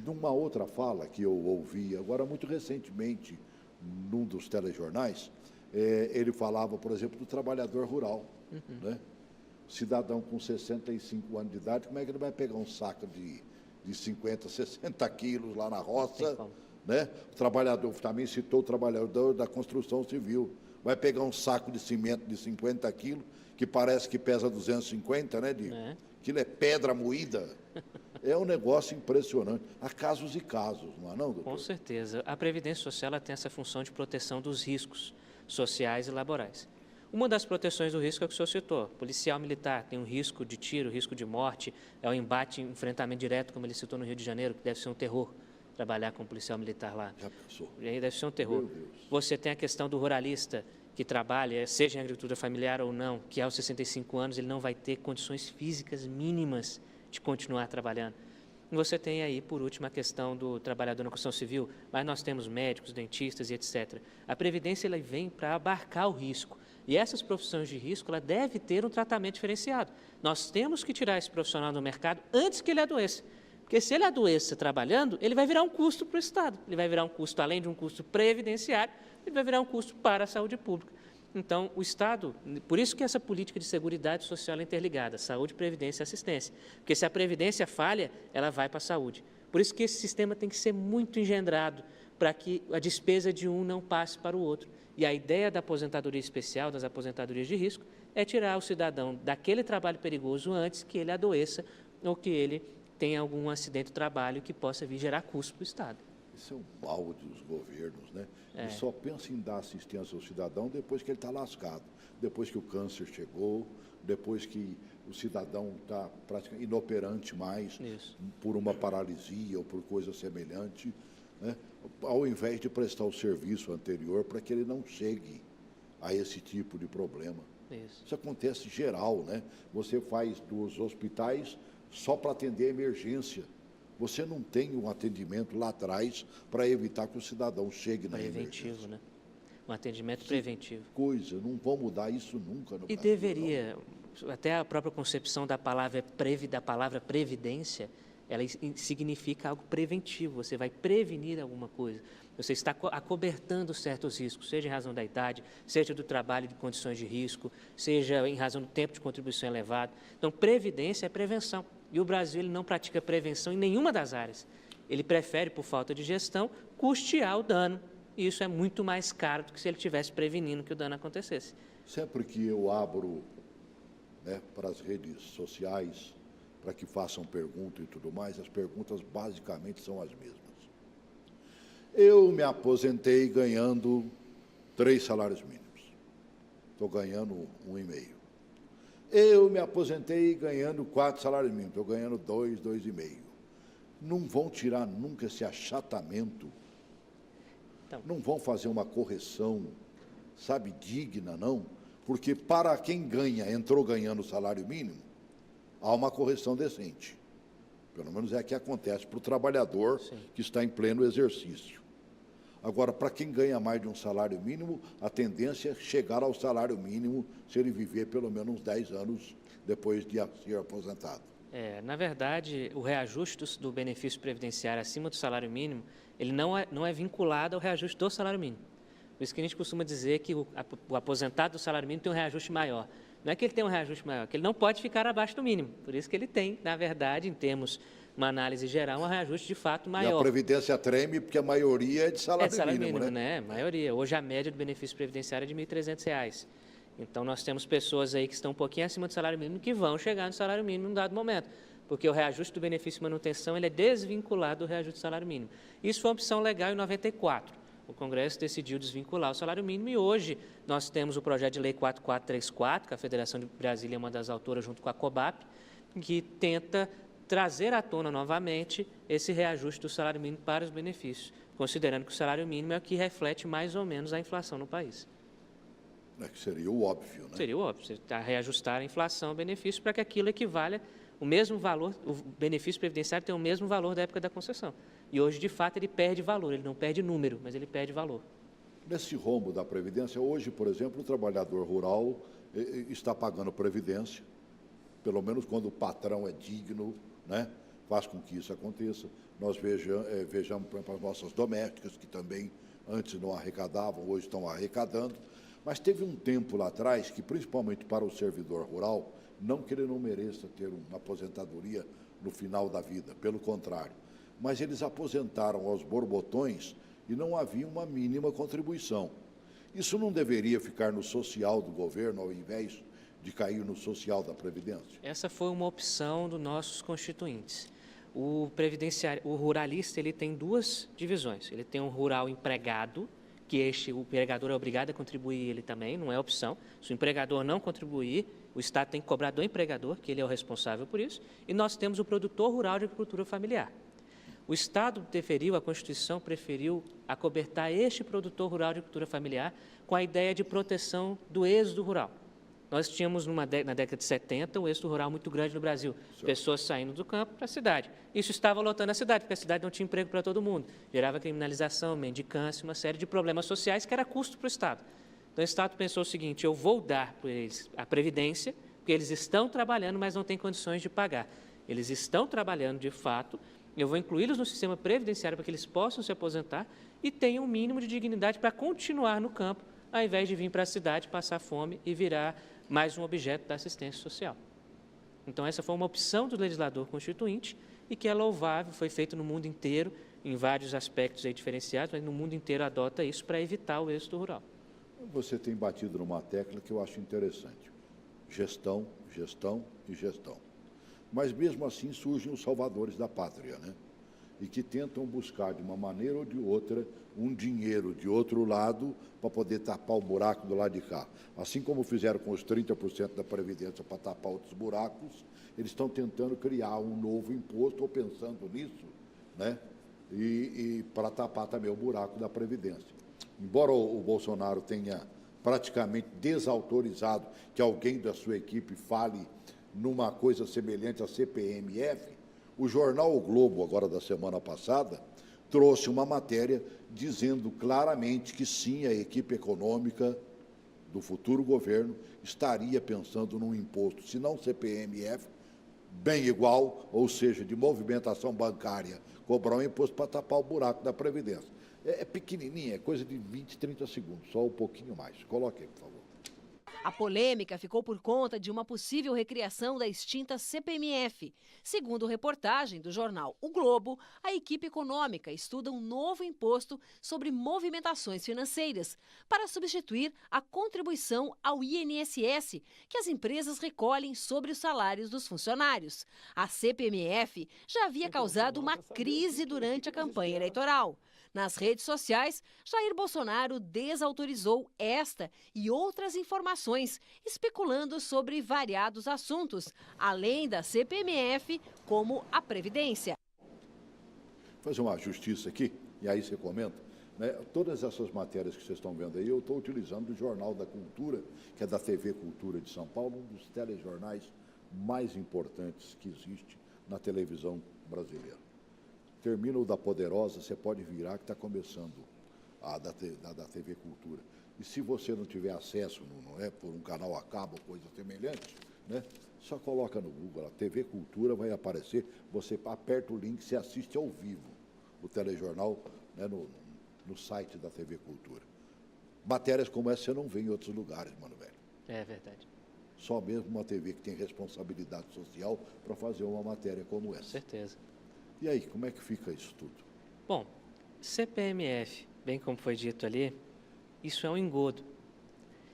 Numa outra fala que eu ouvi, agora muito recentemente, num dos telejornais, ele falava, por exemplo, do trabalhador rural. Né? Cidadão com 65 anos de idade, como é que ele vai pegar um saco de 50, 60 quilos lá na roça? Né? O trabalhador, também citou o trabalhador da construção civil, vai pegar um saco de cimento de 50 quilos, que parece que pesa 250, né? Aquilo é pedra moída. É um negócio impressionante. Há casos e casos, não há não, doutor? Com certeza. A Previdência Social ela tem essa função de proteção dos riscos sociais e laborais. Uma das proteções do risco é o que o senhor citou. Policial militar tem um risco de tiro, risco de morte, é um embate, enfrentamento direto, como ele citou no Rio de Janeiro, que deve ser um terror trabalhar com um policial militar lá. Já pensou? E aí deve ser um terror. Você tem a questão do ruralista, que trabalha, seja em agricultura familiar ou não, que aos 65 anos ele não vai ter condições físicas mínimas de continuar trabalhando. E você tem aí, por último, a questão do trabalhador na construção civil, mas nós temos médicos, dentistas e etc. A Previdência ela vem para abarcar o risco. E essas profissões de risco ela deve ter um tratamento diferenciado. Nós temos que tirar esse profissional do mercado antes que ele adoeça. Porque se ele adoeça trabalhando, ele vai virar um custo para o Estado. Ele vai virar um custo, além de um custo previdenciário, ele vai virar um custo para a saúde pública. Então, o Estado, por isso que essa política de seguridade social é interligada, saúde, previdência e assistência. Porque se a previdência falha, ela vai para a saúde. Por isso que esse sistema tem que ser muito engendrado, para que a despesa de um não passe para o outro. E a ideia da aposentadoria especial, das aposentadorias de risco, é tirar o cidadão daquele trabalho perigoso antes que ele adoeça ou que ele tenha algum acidente de trabalho que possa vir gerar custo para o Estado. Isso é um balde dos governos, né? Ele só pensa em dar assistência ao cidadão depois que ele está lascado, depois que o câncer chegou, depois que o cidadão está praticamente inoperante mais por uma paralisia ou por coisa semelhante, né? Ao invés de prestar o serviço anterior para que ele não chegue a esse tipo de problema. Isso acontece geral, né? Você faz dos hospitais só para atender a emergência. Você não tem um atendimento lá atrás para evitar que o cidadão chegue na emergência. Preventivo, né? Um atendimento preventivo. Coisa, não vão mudar isso nunca no Brasil. E deveria, até a própria concepção da palavra previdência, ela significa algo preventivo, você vai prevenir alguma coisa. Você está acobertando certos riscos, seja em razão da idade, seja do trabalho de condições de risco, seja em razão do tempo de contribuição elevado. Então, previdência é prevenção. E o Brasil ele não pratica prevenção em nenhuma das áreas. Ele prefere, por falta de gestão, custear o dano. E isso é muito mais caro do que se ele estivesse prevenindo que o dano acontecesse. Sempre que eu abro, né, para as redes sociais, para que façam perguntas e tudo mais, as perguntas basicamente são as mesmas. Eu me aposentei ganhando 3 salários mínimos. Estou ganhando 1,5. Eu me aposentei ganhando 4 salários mínimos. Estou ganhando 2, 2,5. Não vão tirar nunca esse achatamento. Então, não vão fazer uma correção, sabe, digna, não? Porque para quem ganha, entrou ganhando o salário mínimo, há uma correção decente. Pelo menos é a que acontece para o trabalhador Sim. que está em pleno exercício. Agora, para quem ganha mais de um salário mínimo, a tendência é chegar ao salário mínimo se ele viver pelo menos uns 10 anos depois de ser aposentado. Na verdade, o reajuste do benefício previdenciário acima do salário mínimo, ele não é vinculado ao reajuste do salário mínimo. Por isso que a gente costuma dizer que o aposentado do salário mínimo tem um reajuste maior. Não é que ele tem um reajuste maior, é que ele não pode ficar abaixo do mínimo. Por isso que ele tem, na verdade, em termos uma análise geral, um reajuste de fato maior. E a Previdência treme porque a maioria é de salário mínimo, né? Maioria. Hoje a média do benefício previdenciário é de R$ 1.300. Então nós temos pessoas aí que estão um pouquinho acima do salário mínimo que vão chegar no salário mínimo em um dado momento, porque o reajuste do benefício de manutenção ele é desvinculado do reajuste do salário mínimo. Isso foi uma opção legal em 94. O Congresso decidiu desvincular o salário mínimo e hoje nós temos o projeto de lei 4434, que a Federação de Brasília é uma das autoras junto com a COBAP, que tenta trazer à tona novamente esse reajuste do salário mínimo para os benefícios, considerando que o salário mínimo é o que reflete mais ou menos a inflação no país. É que seria o óbvio, né? Seria o óbvio, você reajustar a inflação ao benefício para que aquilo equivalha o mesmo valor, o benefício previdenciário tem o mesmo valor da época da concessão. E hoje, de fato, ele perde valor, ele não perde número, mas ele perde valor. Nesse rombo da Previdência, hoje, por exemplo, o trabalhador rural está pagando Previdência, pelo menos quando o patrão é digno, né? Faz com que isso aconteça. Nós vejamos, por exemplo, as nossas domésticas, que também antes não arrecadavam, hoje estão arrecadando. Mas teve um tempo lá atrás que, principalmente para o servidor rural, não que ele não mereça ter uma aposentadoria no final da vida, pelo contrário. Mas eles aposentaram aos borbotões e não havia uma mínima contribuição. Isso não deveria ficar no social do governo, ao invés de cair no social da Previdência? Essa foi uma opção dos nossos constituintes. O ruralista ele tem 2 divisões. Ele tem um rural empregado, que o empregador é obrigado a contribuir ele também, não é opção. Se o empregador não contribuir, o Estado tem que cobrar do empregador, que ele é o responsável por isso. E nós temos o produtor rural de agricultura familiar. O Estado preferiu, a Constituição preferiu acobertar este produtor rural de agricultura familiar com a ideia de proteção do êxodo rural. Nós tínhamos, na década de 70, um êxodo rural muito grande no Brasil. Sim. Pessoas saindo do campo para a cidade. Isso estava lotando a cidade, porque a cidade não tinha emprego para todo mundo. Gerava criminalização, mendicância, uma série de problemas sociais que era custo para o Estado. Então, o Estado pensou o seguinte: eu vou dar para eles a previdência, porque eles estão trabalhando, mas não têm condições de pagar. Eles estão trabalhando de fato, eu vou incluí-los no sistema previdenciário para que eles possam se aposentar e tenham um mínimo de dignidade para continuar no campo, ao invés de vir para a cidade, passar fome e virar mais um objeto da assistência social. Então, essa foi uma opção do legislador constituinte e que é louvável, foi feito no mundo inteiro, em vários aspectos aí diferenciados, mas no mundo inteiro adota isso para evitar o êxodo rural. Você tem batido numa tecla que eu acho interessante. Gestão, gestão e gestão. Mas, mesmo assim, surgem os salvadores da pátria, né? E que tentam buscar, de uma maneira ou de outra, um dinheiro de outro lado para poder tapar o buraco do lado de cá. Assim como fizeram com os 30% da Previdência para tapar outros buracos, eles estão tentando criar um novo imposto, ou pensando nisso, né? E para tapar também o buraco da Previdência. Embora o Bolsonaro tenha praticamente desautorizado que alguém da sua equipe fale numa coisa semelhante à CPMF, o jornal O Globo, agora da semana passada, trouxe uma matéria dizendo claramente que sim, a equipe econômica do futuro governo estaria pensando num imposto, se não CPMF, bem igual, ou seja, de movimentação bancária, cobrar um imposto para tapar o buraco da Previdência. É pequenininho, é coisa de 20, 30 segundos, só um pouquinho mais. Coloque aí, por favor. A polêmica ficou por conta de uma possível recriação da extinta CPMF. Segundo reportagem do jornal O Globo, a equipe econômica estuda um novo imposto sobre movimentações financeiras para substituir a contribuição ao INSS que as empresas recolhem sobre os salários dos funcionários. A CPMF já havia causado uma crise durante a campanha eleitoral. Nas redes sociais, Jair Bolsonaro desautorizou esta e outras informações, especulando sobre variados assuntos, além da CPMF, como a Previdência. Vou fazer uma justiça aqui, e aí você comenta. Né? Todas essas matérias que vocês estão vendo aí, eu estou utilizando do Jornal da Cultura, que é da TV Cultura de São Paulo, um dos telejornais mais importantes que existe na televisão brasileira. Termina o da Poderosa, você pode virar que está começando a da TV Cultura. E se você não tiver acesso, não é por um canal a cabo, coisa semelhante, né? Só coloca no Google, a TV Cultura vai aparecer, você aperta o link, você assiste ao vivo o telejornal, né, no site da TV Cultura. Matérias como essa você não vê em outros lugares, mano velho. É verdade. Só mesmo uma TV que tem responsabilidade social para fazer uma matéria como essa. Com certeza. E aí, como é que fica isso tudo? Bom, CPMF, bem como foi dito ali, isso é um engodo.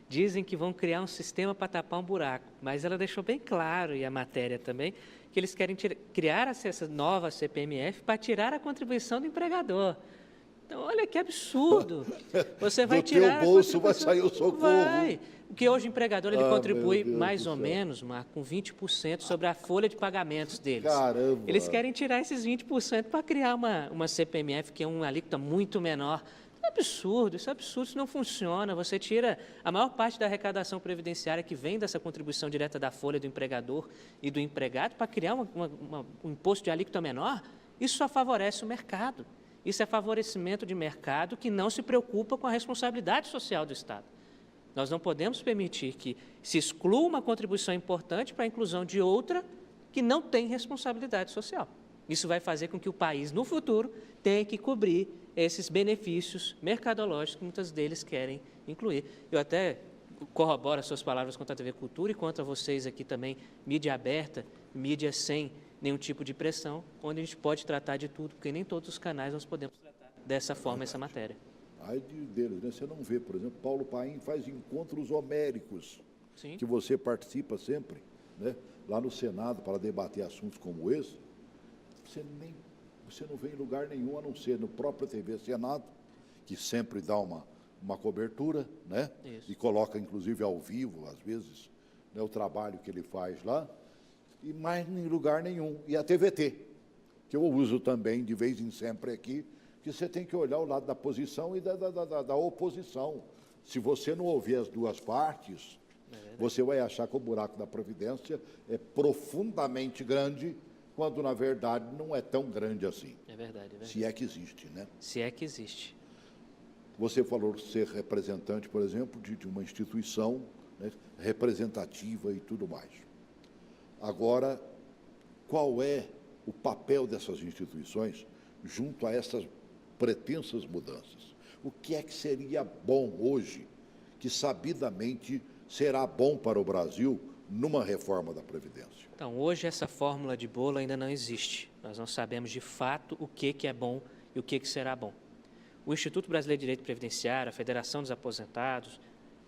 Dizem que vão criar um sistema para tapar um buraco, mas ela deixou bem claro, e a matéria também, que eles querem criar essa nova CPMF para tirar a contribuição do empregador. Então, olha que absurdo. Você vai tirar teu bolso vai sair o socorro. Vai. Porque hoje o empregador ele contribui mais ou menos, Marco, com 20% sobre a folha de pagamentos deles. Caramba! Eles querem tirar esses 20% para criar uma CPMF, que é uma alíquota muito menor. É absurdo, isso é absurdo, isso não funciona. Você tira a maior parte da arrecadação previdenciária que vem dessa contribuição direta da folha do empregador e do empregado para criar um imposto de alíquota menor, isso só favorece o mercado. Isso é favorecimento de mercado que não se preocupa com a responsabilidade social do Estado. Nós não podemos permitir que se exclua uma contribuição importante para a inclusão de outra que não tem responsabilidade social. Isso vai fazer com que o país, no futuro, tenha que cobrir esses benefícios mercadológicos que muitos deles querem incluir. Eu até corroboro as suas palavras contra a TV Cultura e contra vocês aqui também, mídia aberta, mídia sem nenhum tipo de pressão, onde a gente pode tratar de tudo, porque nem todos os canais nós podemos tratar dessa forma essa matéria. Ai deles, né? Você não vê, por exemplo, Paulo Paim faz encontros homéricos, Sim. que você participa sempre, né? Lá no Senado para debater assuntos como esse. Você não vê em lugar nenhum, a não ser no próprio TV Senado, que sempre dá uma cobertura, né? Isso. E coloca, inclusive, ao vivo, às vezes, né, o trabalho que ele faz lá, e mais em lugar nenhum. E a TVT, que eu uso também de vez em sempre aqui, que você tem que olhar o lado da posição e da oposição. Se você não ouvir as duas partes, você vai achar que o buraco da Previdência é profundamente grande, quando, na verdade, não é tão grande assim. É verdade, é verdade. Se é que existe, né? Se é que existe. Você falou ser representante, por exemplo, de uma instituição, né, representativa e tudo mais. Agora, qual é o papel dessas instituições junto a essas pretensas mudanças? O que é que seria bom hoje, que sabidamente será bom para o Brasil numa reforma da Previdência? Então, hoje essa fórmula de bolo ainda não existe. Nós não sabemos de fato o que é bom e o que será bom. O Instituto Brasileiro de Direito Previdenciário, a Federação dos Aposentados,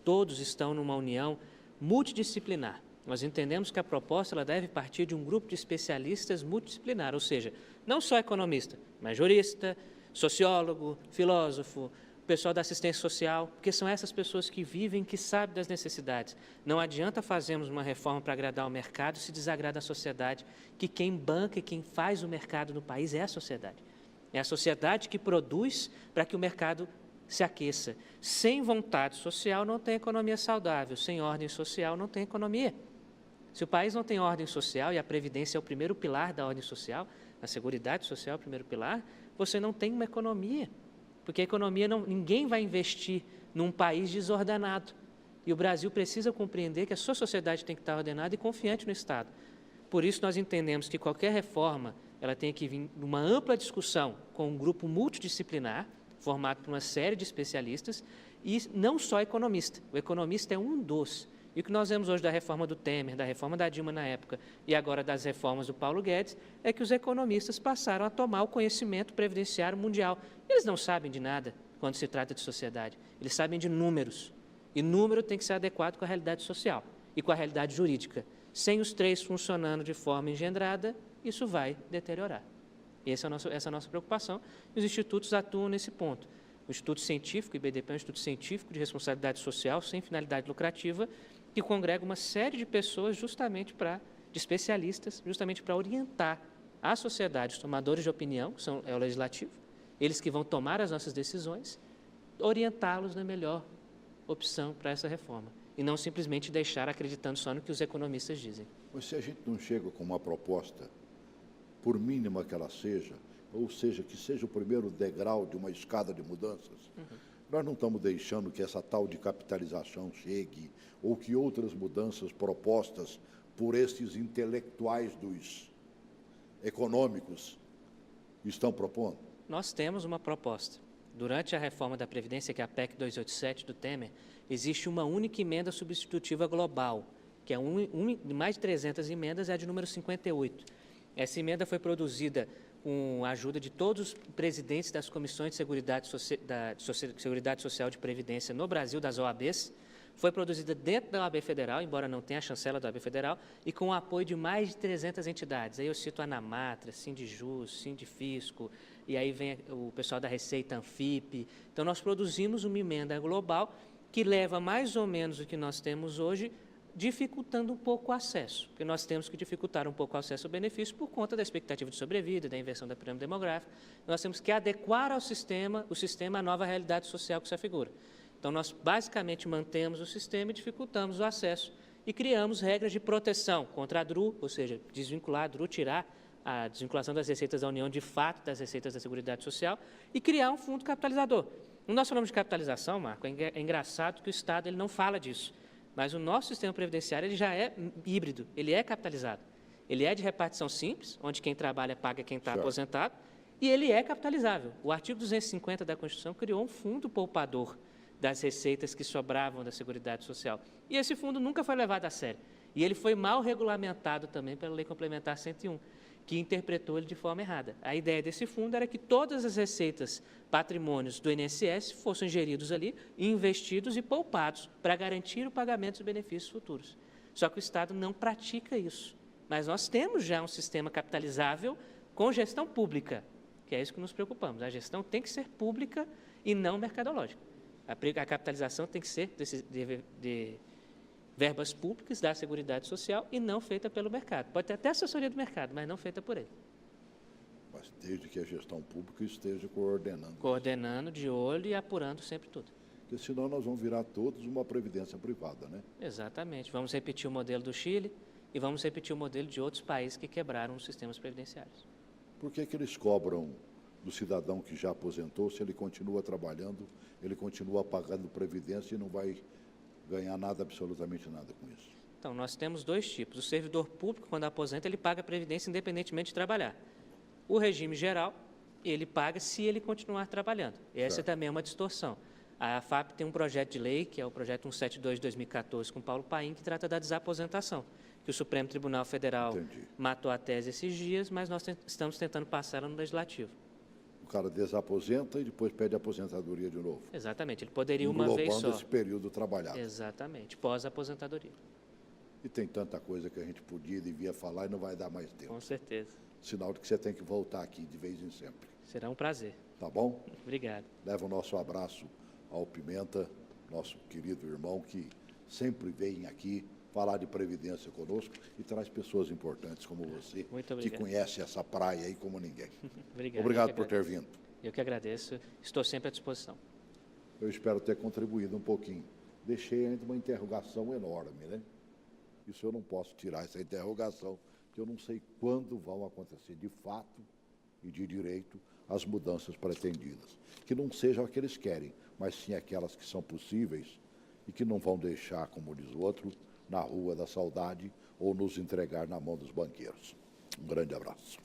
todos estão numa união multidisciplinar. Nós entendemos que a proposta ela deve partir de um grupo de especialistas multidisciplinar, ou seja, não só economista, mas jurista, sociólogo, filósofo, pessoal da assistência social, porque são essas pessoas que vivem, que sabem das necessidades. Não adianta fazermos uma reforma para agradar o mercado se desagrada a sociedade, que quem banca e quem faz o mercado no país é a sociedade. É a sociedade que produz para que o mercado se aqueça. Sem vontade social não tem economia saudável, sem ordem social não tem economia. Se o país não tem ordem social, e a Previdência é o primeiro pilar da ordem social, a Seguridade Social é o primeiro pilar, você não tem uma economia. Porque a economia, ninguém vai investir num país desordenado. E o Brasil precisa compreender que a sua sociedade tem que estar ordenada e confiante no Estado. por isso nós entendemos que qualquer reforma ela tem que vir numa ampla discussão com um grupo multidisciplinar, formado por uma série de especialistas, e não só economista. O economista é um dos. E o que nós vemos hoje da reforma do Temer, da reforma da Dilma na época, e agora das reformas do Paulo Guedes, é que os economistas passaram a tomar o conhecimento previdenciário mundial. Eles não sabem de nada quando se trata de sociedade, eles sabem de números. E número tem que ser adequado com a realidade social e com a realidade jurídica. Sem os três funcionando de forma engendrada, isso vai deteriorar. E essa é a nossa preocupação. E os institutos atuam nesse ponto. O Instituto Científico, o IBDP é um instituto científico de responsabilidade social, sem finalidade lucrativa, que congrega uma série de pessoas de especialistas, justamente para orientar a sociedade, os tomadores de opinião, que é o legislativo, eles que vão tomar as nossas decisões, orientá-los na melhor opção para essa reforma. E não simplesmente deixar acreditando só no que os economistas dizem. Mas se a gente não chega com uma proposta, por mínima que ela seja, ou seja, que seja o primeiro degrau de uma escada de mudanças, nós não estamos deixando que essa tal de capitalização chegue, ou que outras mudanças propostas por esses intelectuais dos econômicos estão propondo? Nós temos uma proposta. Durante a reforma da Previdência, que é a PEC 287 do Temer, existe uma única emenda substitutiva global, que é de mais de 300 emendas, é a de número 58. Essa emenda foi produzida com a ajuda de todos os presidentes das comissões de Seguridade Social de Previdência no Brasil, das OABs, foi produzida dentro da OAB Federal, embora não tenha a chancela da OAB Federal, e com o apoio de mais de 300 entidades. Aí eu cito a Anamatra, Sindijus, Sindifisco, e aí vem o pessoal da Receita, Anfip. Então, nós produzimos uma emenda global que leva mais ou menos o que nós temos hoje, dificultando um pouco o acesso, porque nós temos que dificultar um pouco o acesso ao benefício por conta da expectativa de sobrevida, da inversão da pirâmide demográfica. Nós temos que adequar o sistema à nova realidade social que se afigura. Então, nós basicamente mantemos o sistema e dificultamos o acesso e criamos regras de proteção contra a DRU, ou seja, desvincular a DRU, tirar a desvinculação das receitas da União de fato das receitas da Seguridade Social e criar um fundo capitalizador. No nosso nome de capitalização, Marco, é engraçado que o Estado ele não fala disso. Mas o nosso sistema previdenciário ele já é híbrido, ele é capitalizado. Ele é de repartição simples, onde quem trabalha paga quem está aposentado, e ele é capitalizável. O artigo 250 da Constituição criou um fundo poupador das receitas que sobravam da Seguridade Social. E esse fundo nunca foi levado a sério. E ele foi mal regulamentado também pela Lei Complementar 101, que interpretou ele de forma errada. A ideia desse fundo era que todas as receitas, patrimônios do INSS fossem geridos ali, investidos e poupados para garantir o pagamento dos benefícios futuros. Só que o Estado não pratica isso. Mas nós temos já um sistema capitalizável com gestão pública, que é isso que nos preocupamos. A gestão tem que ser pública e não mercadológica. A capitalização tem que ser de verbas públicas da Seguridade Social e não feita pelo mercado. Pode ter até assessoria do mercado, mas não feita por ele. Mas desde que a gestão pública esteja coordenando. Coordenando, de olho e apurando sempre tudo. Porque senão nós vamos virar todos uma previdência privada, né? Exatamente. Vamos repetir o modelo do Chile e vamos repetir o modelo de outros países que quebraram os sistemas previdenciários. Por que eles cobram do cidadão que já aposentou se ele continua trabalhando, ele continua pagando previdência e não vai ganhar nada, absolutamente nada com isso? Então, nós temos dois tipos. O servidor público, quando aposenta, ele paga a previdência independentemente de trabalhar. O regime geral, ele paga se ele continuar trabalhando. Essa também é uma distorção. A AFAP tem um projeto de lei, que é o projeto 172 de 2014, com Paulo Paim, que trata da desaposentação, que o Supremo Tribunal Federal matou a tese esses dias, mas nós estamos tentando passá-la no Legislativo. O cara desaposenta e depois pede aposentadoria de novo. Exatamente, ele poderia uma vez só. Esse período trabalhado. Exatamente, pós-aposentadoria. E tem tanta coisa que a gente podia e devia falar e não vai dar mais tempo. Com certeza. Sinal de que você tem que voltar aqui de vez em sempre. Será um prazer. Tá bom? Obrigado. Leva o nosso abraço ao Pimenta, nosso querido irmão, que sempre vem aqui falar de previdência conosco e traz pessoas importantes como você, que conhece essa praia aí como ninguém. Obrigado por ter vindo. Eu que agradeço, estou sempre à disposição. Eu espero ter contribuído um pouquinho. Deixei ainda uma interrogação enorme, né? Isso eu não posso tirar, essa interrogação, que eu não sei quando vão acontecer de fato e de direito as mudanças pretendidas. Que não sejam aqueles que querem, mas sim aquelas que são possíveis e que não vão deixar, como diz o outro, na Rua da Saudade, ou nos entregar na mão dos banqueiros. Um grande abraço.